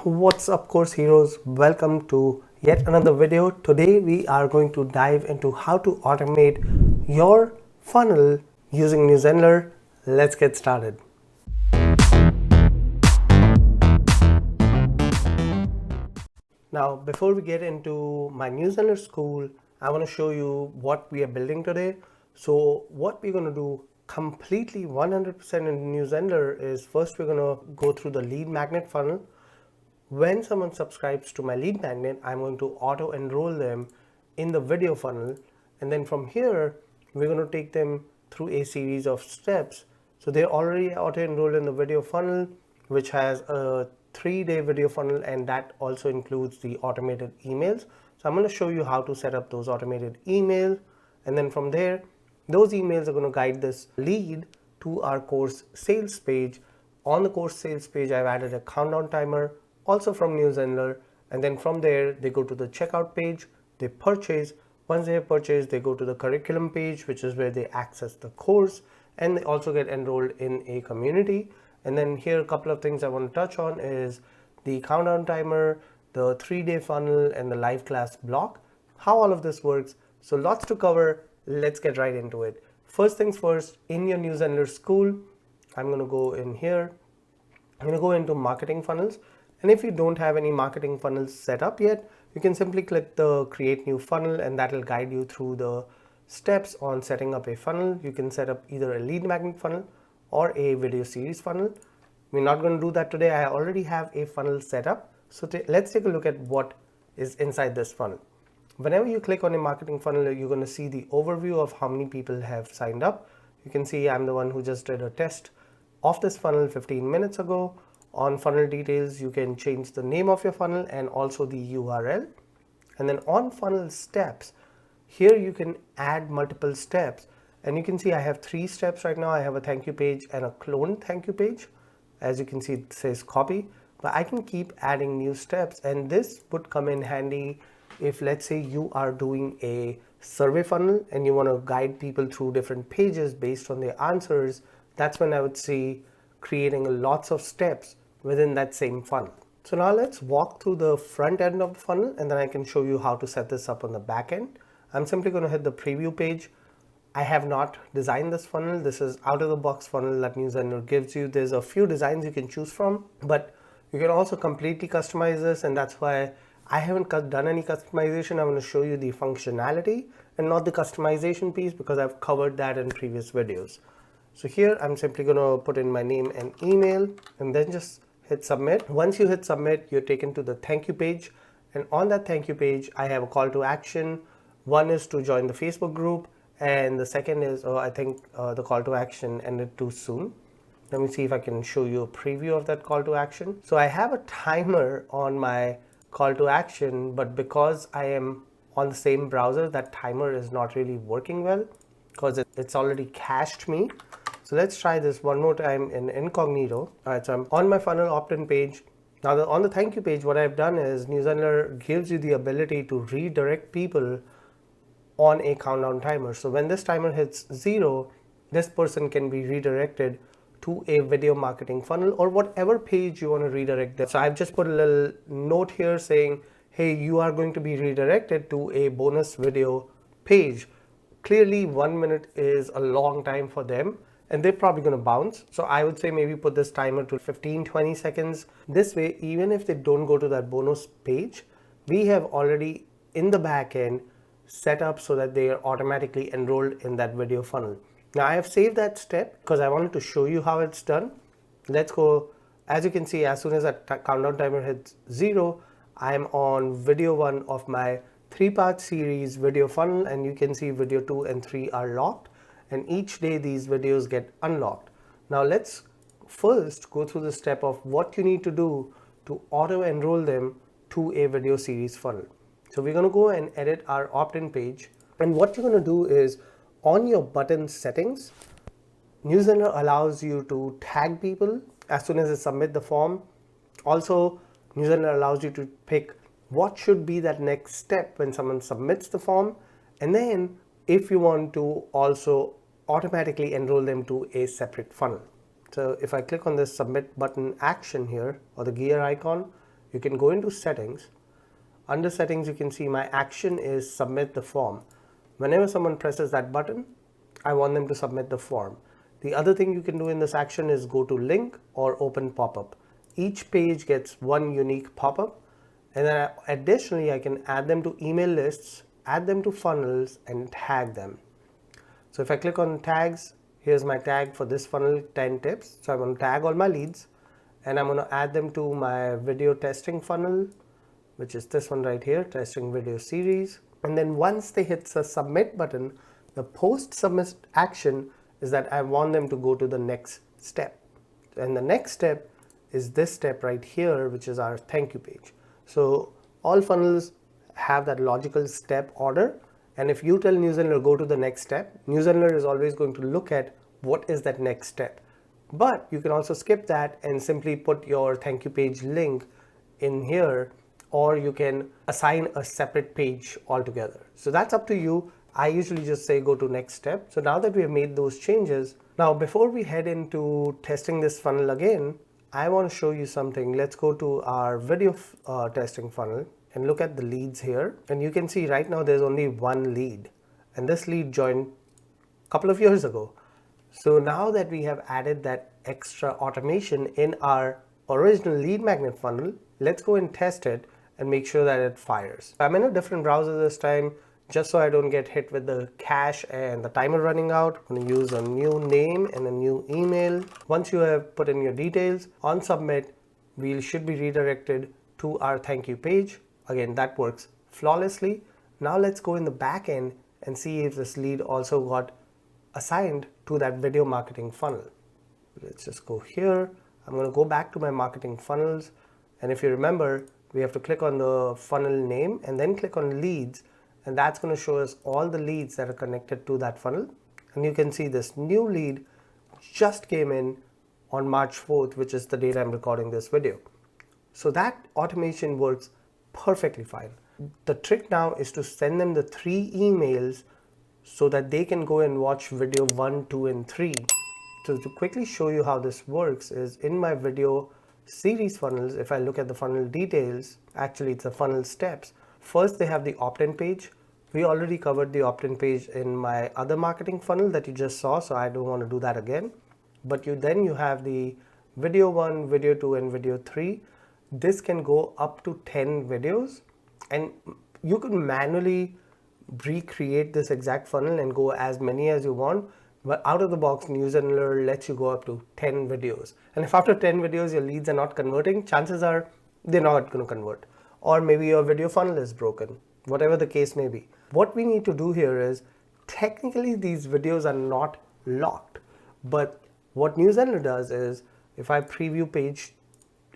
What's up, course heroes? Welcome to yet another video. Today we are going to dive into how to automate your funnel using Zenler. Let's get started. Now, before we get into my Zenler school, I want to show you what we are building today. So what we're going to do completely 100% in Zenler is first we're going to go through the lead magnet funnel. When someone subscribes to my lead magnet, I'm going to auto enroll them in the video funnel, and then from here we're going to take them through a series of steps. So they're already auto enrolled in the video funnel, which has a 3-day video funnel, and that also includes the automated emails. So I'm going to show you how to set up those automated emails, and then from there those emails are going to guide this lead to our course sales page. On the course sales page, I've added a countdown timer, also from Zenler, and then from there they go to the checkout page, they purchase. Once they have purchased, they go to the curriculum page, which is where they access the course, and they also get enrolled in a community. And then here a couple of things I want to touch on is the countdown timer, the 3-day funnel, and the live class block, how all of this works. So lots to cover. Let's get right into it. First things first, in your Zenler school, I'm going to go in here. I'm going to go into marketing funnels. And if you don't have any marketing funnels set up yet, you can simply click the create new funnel, and that will guide you through the steps on setting up a funnel. You can set up either a lead magnet funnel or a video series funnel. We're not going to do that today. I already have a funnel set up. So let's take a look at what is inside this funnel. Whenever you click on a marketing funnel, you're going to see the overview of how many people have signed up. You can see I'm the one who just did a test of this funnel 15 minutes ago. On funnel details, you can change the name of your funnel and also the URL. And then on funnel steps, here you can add multiple steps. And you can see I have 3 steps right now. I have a thank you page and a clone thank you page. As you can see, it says copy, but I can keep adding new steps. And this would come in handy if, let's say, you are doing a survey funnel and you want to guide people through different pages based on their answers. That's when I would see creating lots of steps within that same funnel. So now let's walk through the front end of the funnel, and then I can show you how to set this up on the back end. I'm simply going to hit the preview page. I have not designed this funnel. This is out of the box funnel that Zenler gives you. There's a few designs you can choose from, but you can also completely customize this, and that's why I haven't done any customization. I'm going to show you the functionality and not the customization piece, because I've covered that in previous videos. So here I'm simply going to put in my name and email, and then just hit submit. Once you hit submit, you're taken to the thank you page, and on that thank you page I have a call to action. One is to join the Facebook group, and the second is I think the call to action ended too soon. Let me see if I can show you a preview of that call to action. So I have a timer on my call to action, but because I am on the same browser, that timer is not really working well because it's already cached me. So let's try this one more time in incognito. All right, so I'm on my funnel opt-in page. Now on the thank you page, what I've done is Zenler gives you the ability to redirect people on a countdown timer. So when this timer hits 0, this person can be redirected to a video marketing funnel or whatever page you want to redirect them. So I've just put a little note here saying, hey, you are going to be redirected to a bonus video page. Clearly 1 minute is a long time for them, and they're probably going to bounce. So I would say maybe put this timer to 15-20 seconds. This way, even if they don't go to that bonus page, we have already in the back end set up so that they are automatically enrolled in that video funnel. Now I have saved that step because I wanted to show you how it's done. Let's go. As you can see, as soon as that countdown timer hits 0, I'm on video 1 of my 3-part series video funnel, and you can see video 2 and 3 are locked, and each day these videos get unlocked. Now let's first go through the step of what you need to do to auto enroll them to a video series funnel. So we're going to go and edit our opt-in page, and what you're going to do is on your button settings, Zenler allows you to tag people as soon as they submit the form. Also, Zenler allows you to pick what should be that next step when someone submits the form, and then if you want to also automatically enroll them to a separate funnel. So if I click on this submit button action here, or the gear icon, you can go into settings. Under settings, you can see my action is submit the form. Whenever someone presses that button, I want them to submit the form. The other thing you can do in this action is go to link or open pop-up. Each page gets one unique pop-up, and then additionally I can add them to email lists, add them to funnels, and tag them. So if I click on tags, here's my tag for this funnel, 10 tips. So I'm going to tag all my leads, and I'm going to add them to my video testing funnel, which is this one right here, testing video series. And then once they hit the submit button, the post submit action is that I want them to go to the next step. And the next step is this step right here, which is our thank you page. So all funnels have that logical step order. And if you tell Zenler go to the next step, Zenler is always going to look at what is that next step. But you can also skip that and simply put your thank you page link in here, or you can assign a separate page altogether. So that's up to you. I usually just say go to next step. So now that we have made those changes, now before we head into testing this funnel again, I want to show you something. Let's go to our video testing funnel and look at the leads here. And you can see right now there's only one lead, and this lead joined a couple of years ago. So now that we have added that extra automation in our original lead magnet funnel, let's go and test it and make sure that it fires. I'm in a different browser this time, just so I don't get hit with the cache and the timer running out. I'm going to use a new name and a new email. Once you have put in your details, on submit, we should be redirected to our thank you page. Again, that works flawlessly. Now let's go in the back end and see if this lead also got assigned to that video marketing funnel. Let's just go here. I'm going to go back to my marketing funnels. And if you remember, we have to click on the funnel name and then click on leads. And that's going to show us all the leads that are connected to that funnel. And you can see this new lead just came in on March 4th, which is the date I'm recording this video. So that automation works perfectly fine. The trick now is to send them the 3 emails so that they can go and watch video 1, 2, and 3. So to quickly show you how this works is in my video series funnels, if I look at the funnel details, actually it's the funnel steps. First, they have the opt-in page. We already covered the opt-in page in my other marketing funnel that you just saw, so I don't want to do that again. But then you have the video 1, video 2, and video 3. This can go up to 10 videos, and you can manually recreate this exact funnel and go as many as you want. But out of the box, Zenler lets you go up to 10 videos. And if after 10 videos your leads are not converting, chances are they're not going to convert. Or maybe your video funnel is broken, whatever the case may be. What we need to do here is, technically these videos are not locked, but what Zenler does is, if I preview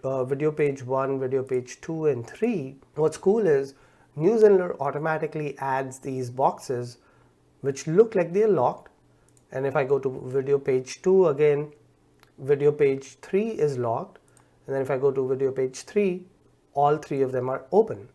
video page 1, video page 2, and 3, what's cool is Zenler automatically adds these boxes which look like they're locked. And if I go to video page 2 again, video page 3 is locked. And then if I go to video page 3, all 3 of them are open.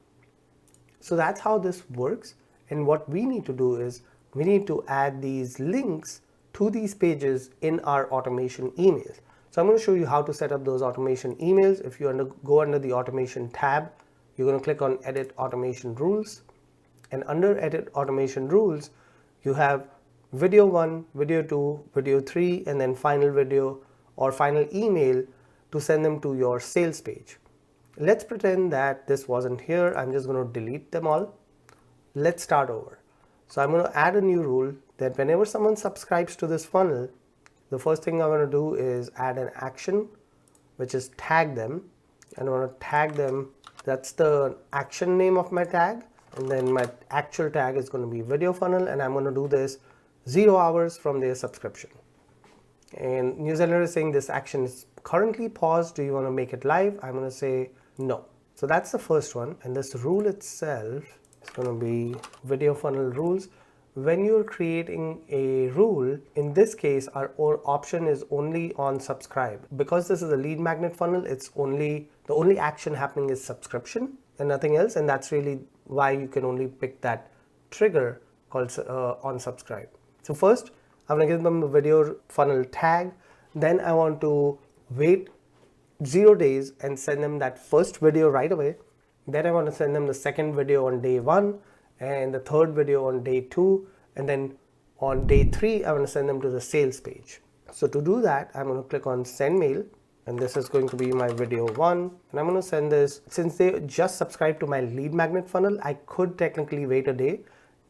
So that's how this works. And what we need to do is we need to add these links to these pages in our automation emails. So I'm going to show you how to set up those automation emails. If you go under the automation tab, you're going to click on edit automation rules. And under edit automation rules, you have video 1, video 2, video 3, and then final video or final email to send them to your sales page. Let's pretend that this wasn't here. I'm just going to delete them all. Let's start over. So I'm going to add a new rule that whenever someone subscribes to this funnel, the first thing I'm going to do is add an action, which is tag them. And I want to tag them. That's the action name of my tag. And then my actual tag is going to be video funnel. And I'm going to do this 0 hours from their subscription. And Zenler is saying this action is currently paused. Do you want to make it live? I'm going to say no. So that's the first one. And this rule itself is going to be video funnel rules. When you're creating a rule, in this case, our option is only on subscribe. Because this is a lead magnet funnel, it's the only action happening is subscription and nothing else. And that's really why you can only pick that trigger called on subscribe. So first, I'm going to give them a video funnel tag. Then I want to wait 0 days and send them that first video right away. Then I want to send them the second video on day 1 and the third video on day 2, and then on day 3 I want to send them to the sales page. So to do that, I'm going to click on send mail, and this is going to be my video 1, and I'm going to send this. Since they just subscribed to my lead magnet funnel, I could technically wait a day,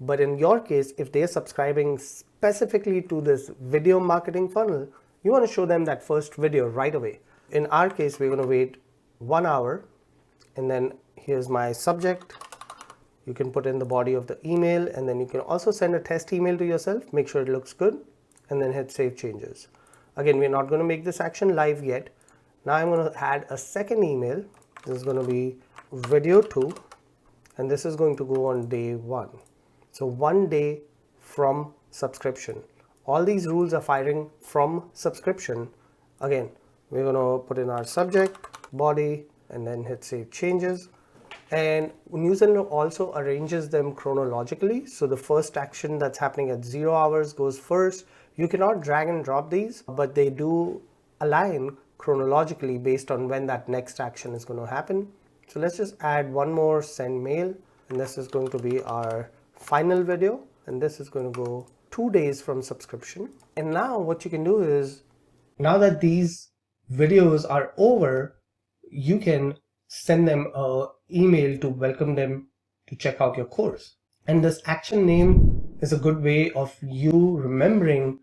but in your case, if they're subscribing specifically to this video marketing funnel, you want to show them that first video right away. In our case, we're going to wait 1 hour, and then here's my subject. You can put in the body of the email, and then you can also send a test email to yourself, make sure it looks good, and then hit save changes. Again, we're not going to make this action live yet. Now I'm going to add a second email. This is going to be video 2, and this is going to go on day 1. So 1 day from subscription. All these rules are firing from subscription. Again, we're going to put in our subject, body, and then hit save changes. And Zenler also arranges them chronologically. So the first action that's happening at 0 hours goes first. You cannot drag and drop these, but they do align chronologically based on when that next action is going to happen. So let's just add one more send mail, and this is going to be our final video, and this is going to go 2 days from subscription. And now what you can do is, now that these videos are over, you can send them an email to welcome them to check out your course. And this action name is a good way of you remembering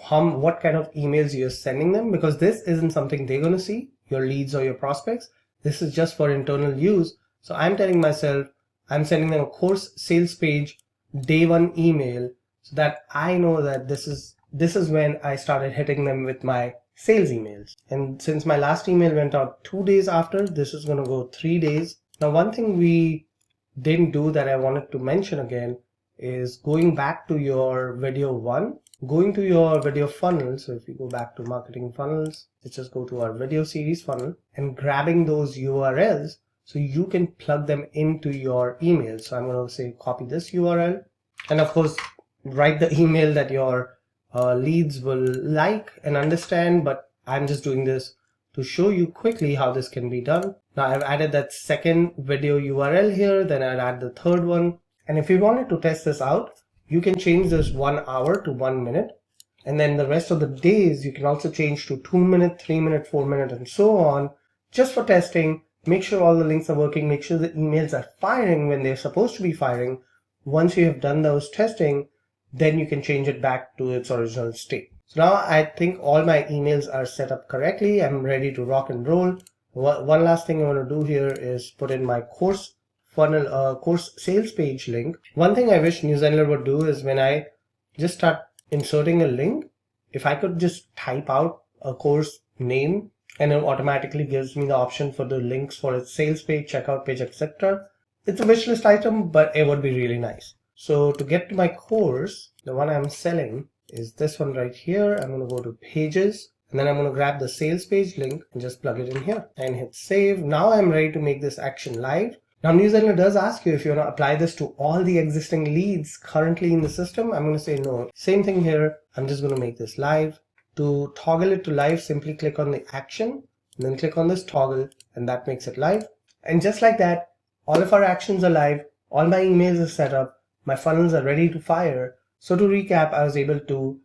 what kind of emails you're sending them, because this isn't something they're going to see, your leads or your prospects. This is just for internal use. So I'm telling myself, I'm sending them a course sales page day 1 email, so that I know that this is when I started hitting them with my sales emails. And since my last email went out 2 days after, this is going to go 3 days. Now, one thing we didn't do that I wanted to mention again is going back to your video 1, going to your video funnel. So if you go back to marketing funnels, let's just go to our video series funnel and grabbing those URLs so you can plug them into your email. So I'm going to say copy this URL, and of course write the email that your leads will like and understand, but I'm just doing this to show you quickly how this can be done. Now I've added that second video URL here, then I'll add the third one. And if you wanted to test this out, you can change this 1 hour to 1 minute. And then the rest of the days, you can also change to 2 minute, 3 minute, 4 minute, and so on, just for testing. Make sure all the links are working. Make sure the emails are firing when they're supposed to be firing. Once you have done those testing, then you can change it back to its original state. So now I think all my emails are set up correctly. I'm ready to rock and roll. One last thing I want to do here is put in my course funnel, course sales page link. One thing I wish Zenler would do is when I just start inserting a link, if I could just type out a course name, and it automatically gives me the option for the links for its sales page, checkout page, etc. It's a wish list item, but it would be really nice. So to get to my course, the one I'm selling is this one right here. I'm going to go to pages, and then I'm going to grab the sales page link and just plug it in here and hit save. Now I'm ready to make this action live. Now Zenler does ask you if you want to apply this to all the existing leads currently in the system. I'm going to say no. Same thing here. I'm just going to make this live. To toggle it to live, simply click on the action and then click on this toggle, and that makes it live. And just like that, all of our actions are live. All my emails are set up. My funnels are ready to fire. So to recap, I was able to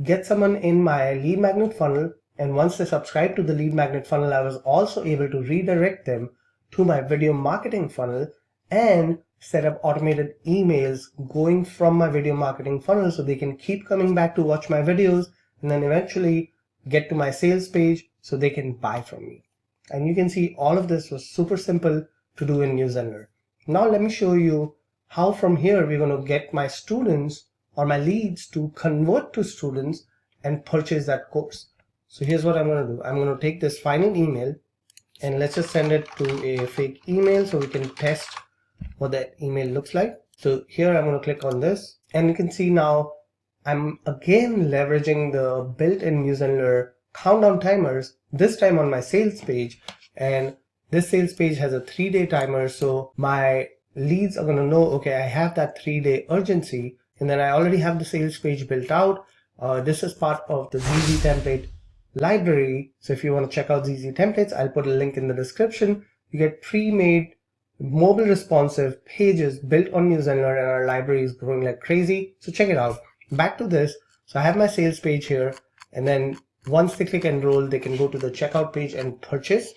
get someone in my lead magnet funnel, and once they subscribe to the lead magnet funnel, I was also able to redirect them to my video marketing funnel and set up automated emails going from my video marketing funnel so they can keep coming back to watch my videos, and then eventually get to my sales page so they can buy from me. And you can see all of this was super simple to do in Zenler. Now let me show you how from here we're going to get my students or my leads to convert to students and purchase that course. So here's what I'm going to do. I'm going to take this final email and let's just send it to a fake email so we can test what that email looks like. So here I'm going to click on this, and you can see now I'm again leveraging the built-in Zenler countdown timers, this time on my sales page. And this sales page has a 3-day timer, so my leads are going to know, okay, I have that 3-day urgency, and then I already have the sales page built out. This is part of the ZZ template library. So if you want to check out these templates, I'll put a link in the description. You get pre-made mobile responsive pages built on Zenler, and our library is growing like crazy. So check it out. Back to this. So I have my sales page here, and then once they click enroll, they can go to the checkout page and purchase.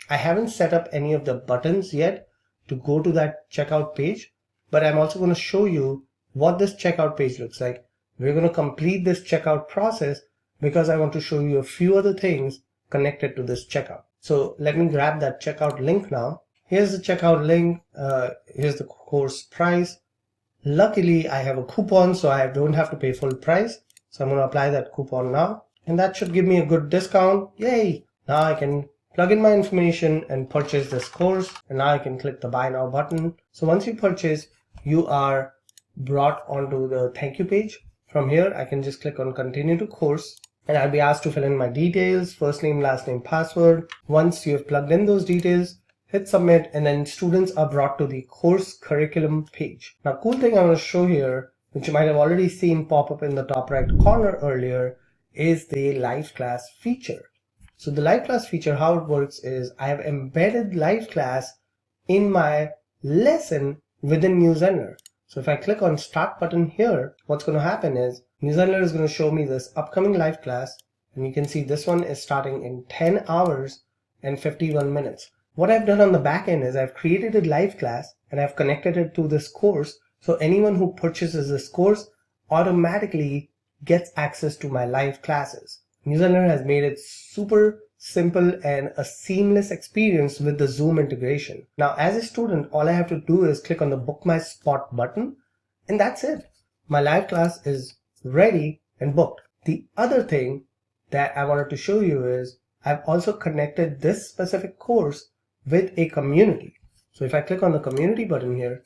I haven't set up any of the buttons yet to go to that checkout page, but I'm also going to show you what this checkout page looks like. We're going to complete this checkout process because I want to show you a few other things connected to this checkout. So let me grab that checkout link now. Here's the checkout link. Here's the course price. Luckily, I have a coupon, so I don't have to pay full price. So I'm going to apply that coupon now, and that should give me a good discount. Yay! Now I can plug in my information and purchase this course, and now I can click the buy now button. So once you purchase, you are brought onto the thank you page. From here, I can just click on continue to course, and I'll be asked to fill in my details, first name, last name, password. Once you have plugged in those details, hit submit, and then students are brought to the course curriculum page. Now, cool thing I want to show here, which you might have already seen pop up in the top right corner earlier, is the live class feature. So the live class feature, how it works is I have embedded live class in my lesson within Zenler. So if I click on start button here, what's going to happen is Zenler is going to show me this upcoming live class, and you can see this one is starting in 10 hours and 51 minutes. What I've done on the back end is I've created a live class and I've connected it to this course. So anyone who purchases this course automatically gets access to my live classes. Zenler has made it super simple and a seamless experience with the Zoom integration. Now, as a student, all I have to do is click on the book my spot button, and that's it. My live class is ready and booked. The other thing that I wanted to show you is I've also connected this specific course with a community. So if I click on the community button here,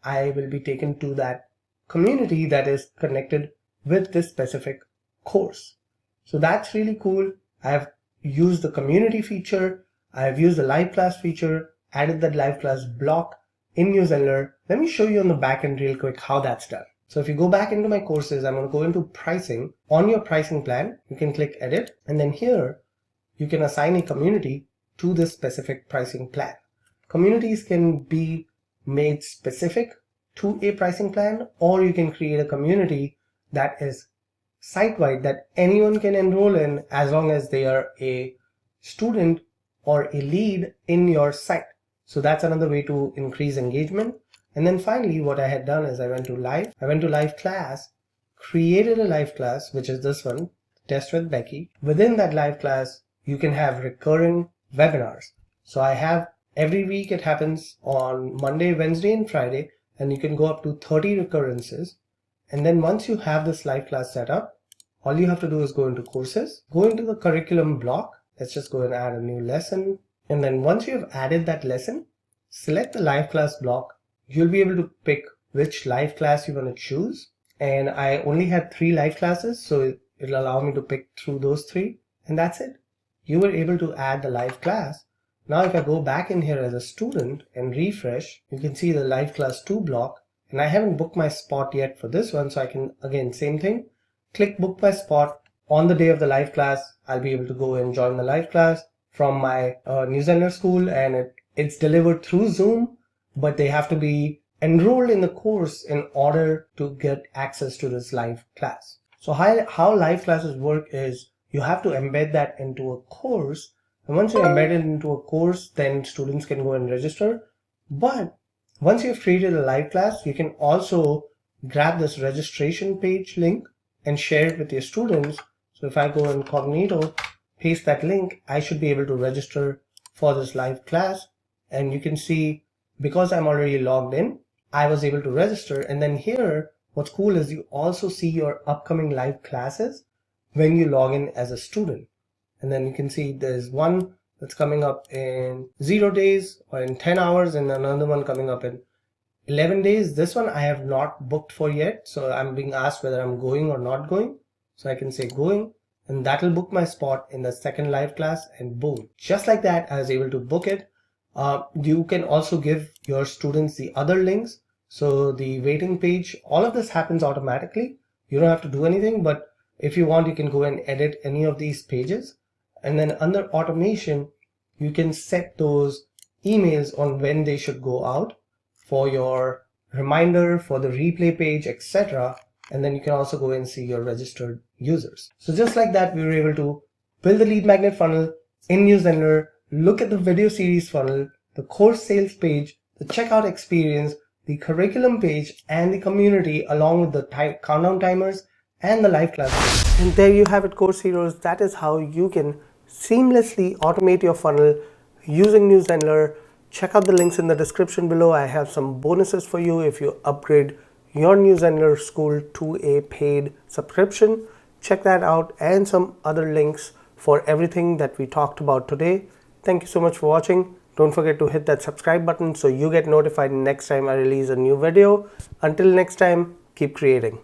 I will be taken to that community that is connected with this specific course. So that's really cool. I've used the community feature. I've used the live class feature, added that live class block in Zenler. Let me show you on the back end real quick how that's done. So if you go back into my courses, I'm going to go into pricing. On your pricing plan, you can click edit, and then here you can assign a community to this specific pricing plan. Communities can be made specific to a pricing plan, or you can create a community that is site-wide that anyone can enroll in as long as they are a student or a lead in your site. So that's another way to increase engagement. And then finally, what I had done is I went to live class, created a live class, which is this one, Test with Becky. Within that live class, you can have recurring webinars. So I have every week, it happens on Monday, Wednesday, and Friday, and you can go up to 30 recurrences. And then once you have this live class set up, all you have to do is go into courses, go into the curriculum block. Let's just go and add a new lesson. And then once you have added that lesson, select the live class block. You'll be able to pick which live class you want to choose. And I only had 3 live classes, so it'll allow me to pick through those 3. And that's it. You were able to add the live class. Now if I go back in here as a student and refresh, you can see the live class 2 block, and I haven't booked my spot yet for this one, so I can, again, same thing, click book my spot. On the day of the live class, I'll be able to go and join the live class from my Zenler school, and it's delivered through Zoom, but they have to be enrolled in the course in order to get access to this live class. So how live classes work is you have to embed that into a course. And once you embed it into a course, then students can go and register. But once you've created a live class, you can also grab this registration page link and share it with your students. So if I go incognito, paste that link, I should be able to register for this live class. And you can see, because I'm already logged in, I was able to register. And then here, what's cool is you also see your upcoming live classes when you log in as a student. And then you can see there's one that's coming up in 0 days or in 10 hours, and another one coming up in 11 days. This one I have not booked for yet, so I'm being asked whether I'm going or not going. So I can say going, and that'll book my spot in the second live class, and boom. Just like that, I was able to book it. You can also give your students the other links. So the waiting page, all of this happens automatically. You don't have to do anything, but if you want, you can go and edit any of these pages. And then under automation, you can set those emails on when they should go out for your reminder, for the replay page, etc. And then you can also go and see your registered users. So just like that, we were able to build the lead magnet funnel in Zenler, look at the video series funnel, the course sales page, the checkout experience, the curriculum page, and the community, along with the countdown timers and the live classes. And there you have it, course heroes. That is how you can seamlessly automate your funnel using Zenler. Check out the links in the description below. I have some bonuses for you if you upgrade your Zenler school to a paid subscription. Check that out, and some other links for everything that we talked about today. Thank you so much for watching. Don't forget to hit that subscribe button so you get notified next time I release a new video. Until next time, keep creating.